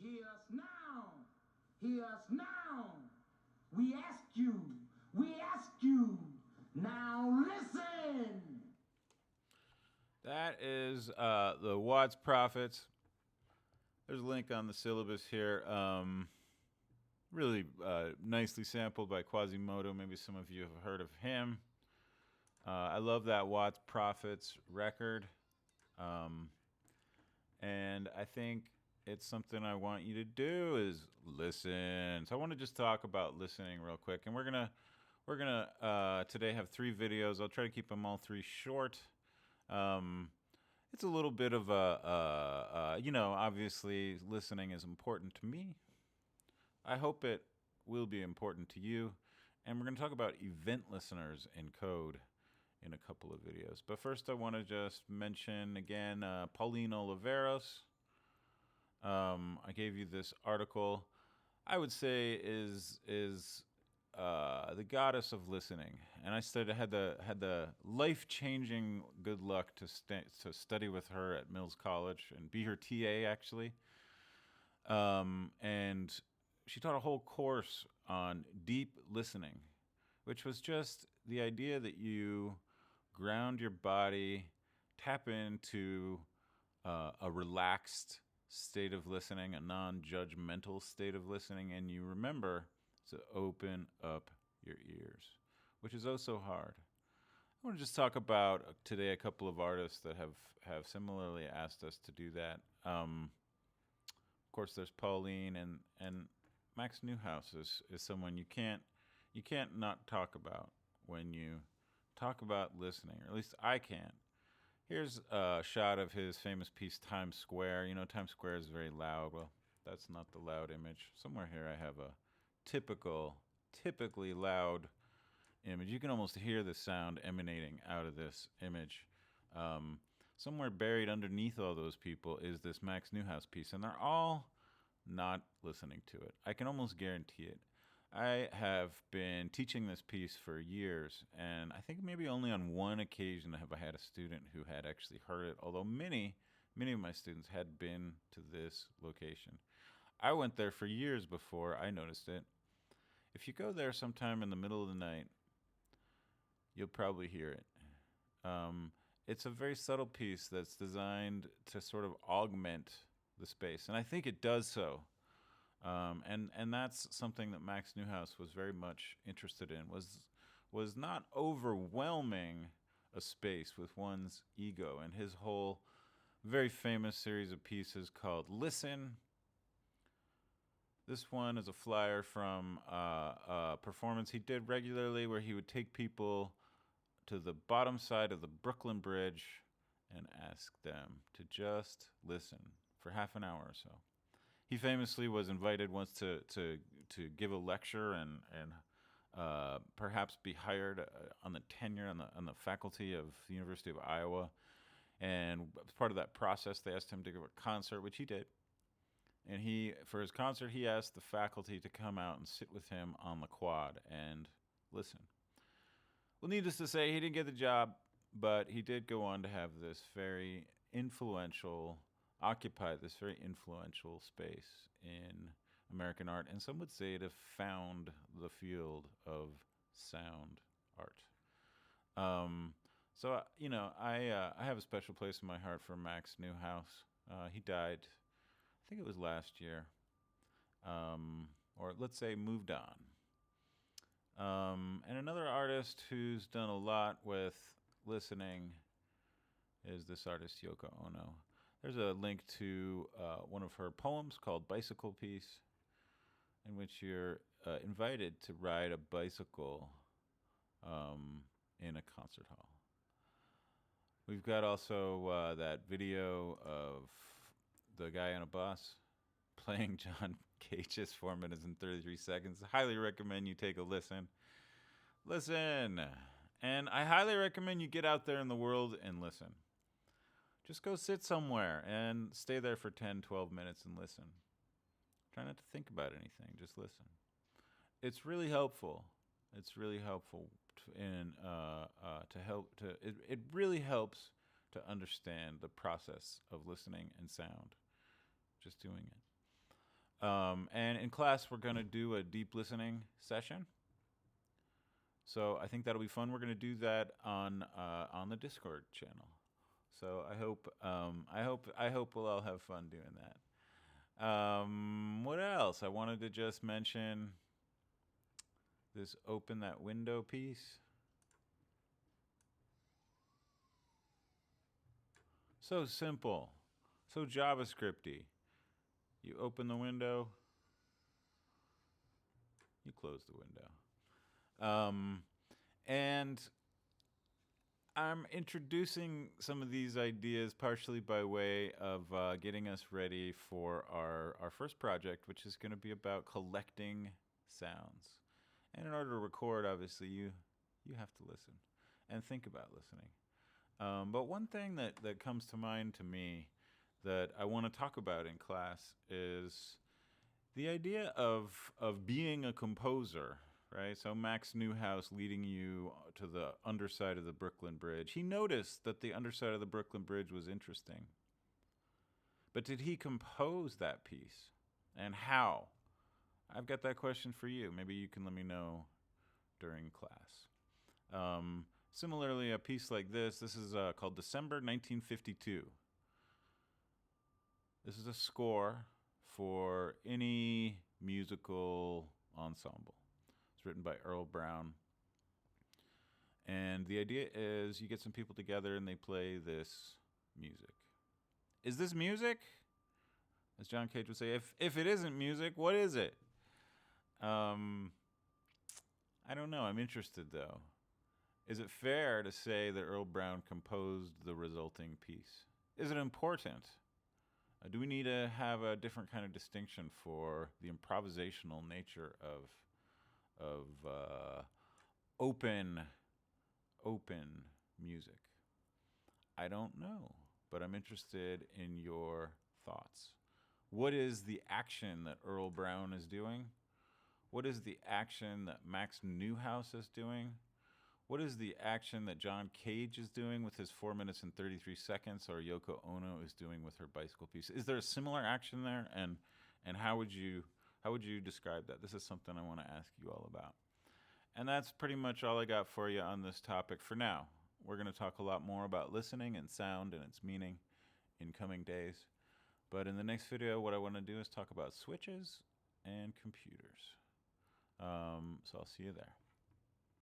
Hear us now. Hear us now. We ask you. We ask you. Now listen. That is the Watts Prophets. There's a link on the syllabus here. Really nicely sampled by Quasimodo. Maybe some of you have heard of him. I love that Watts Prophets record. And I think it's something I want you to do is listen. So I want to just talk about listening real quick. And we're gonna today have 3 videos. I'll try to keep them all 3 short. It's a little bit of obviously listening is important to me. I hope it will be important to you. And we're going to talk about event listeners in code in a couple of videos. But first, I want to just mention again Pauline Oliveros. I gave you this article. I would say is the goddess of listening, and I had the life changing good luck to study with her at Mills College and be her TA actually. And she taught a whole course on deep listening, which was just the idea that you ground your body, tap into a relaxed state of listening, a non judgmental state of listening, and you remember to open up your ears, which is oh so hard. I want to just talk about today a couple of artists that have similarly asked us to do that. Of course, there's Pauline and Max Newhouse is someone you can't not talk about when you talk about listening, or at least I can't. Here's a shot of his famous piece Times Square. You know, Times Square is very loud. Well, that's not the loud image. Somewhere here I have a typically loud image. You can almost hear the sound emanating out of this image. Somewhere buried underneath all those people is this Max Newhouse piece, and they're all not listening to it. I can almost guarantee it. I have been teaching this piece for years, and I think maybe only on one occasion have I had a student who had actually heard it, although many of my students had been to this location. I went there for years before I noticed it. If you go there sometime in the middle of the night, you'll probably hear it. It's a very subtle piece that's designed to sort of augment the space, and I think it does so. And that's something that Max Newhouse was very much interested in was not overwhelming a space with one's ego, and his whole very famous series of pieces called Listen. This one is a flyer from a performance he did regularly where he would take people to the bottom side of the Brooklyn Bridge and ask them to just listen for half an hour or so. He famously was invited once to give a lecture and perhaps be hired on the tenure on the faculty of the University of Iowa. And as part of that process, they asked him to give a concert, which he did. And for his concert, he asked the faculty to come out and sit with him on the quad and listen. Well, needless to say, he didn't get the job, but he did go on to have this very influential, occupy this very influential space in American art, and some would say it have found the field of sound art. I have a special place in my heart for Max Newhouse. He died, I think it was last year, or let's say moved on. And another artist who's done a lot with listening is this artist, Yoko Ono. There's a link to one of her poems called Bicycle Piece, in which you're invited to ride a bicycle in a concert hall. We've got also that video of the guy on a bus playing John Cage's 4 minutes and 33 seconds. Highly recommend you take a listen. Listen. And I highly recommend you get out there in the world and listen. Just go sit somewhere and stay there for 10, 12 minutes and listen. Try not to think about anything. Just listen. It's really helpful. It's really helpful it really helps to understand the process of listening and sound. Just doing it. And in class, we're going to do a deep listening session. So I think that'll be fun. We're going to do that on the Discord channel. So I hope we'll all have fun doing that. What else? I wanted to just mention this open that window piece. So simple, so JavaScripty. You open the window, you close the window. And I'm introducing some of these ideas partially by way of getting us ready for our first project, which is going to be about collecting sounds. And in order to record, obviously, you have to listen and think about listening. But one thing that comes to mind to me that I want to talk about in class is the idea of being a composer, right? So Max Newhouse leading you to the underside of the Brooklyn Bridge. He noticed that the underside of the Brooklyn Bridge was interesting. But did he compose that piece? And how? I've got that question for you. Maybe you can let me know during class. Similarly, a piece like this is called December 1952. This is a score for any musical ensemble. It's written by Earl Brown. And the idea is you get some people together and they play this music. Is this music? As John Cage would say, if it isn't music, what is it? I don't know. I'm interested, though. Is it fair to say that Earl Brown composed the resulting piece? Is it important? Do we need to have a different kind of distinction for the improvisational nature of open music? I don't know, but I'm interested in your thoughts. What is the action that Earl Brown is doing? What is the action that Max Newhouse is doing? What is the action that John Cage is doing with his 4 minutes and 33 seconds, or Yoko Ono is doing with her bicycle piece? Is there a similar action there? And how would you describe that? This is something I want to ask you all about. And that's pretty much all I got for you on this topic for now. We're going to talk a lot more about listening and sound and its meaning in coming days. But in the next video, what I want to do is talk about switches and computers. So I'll see you there.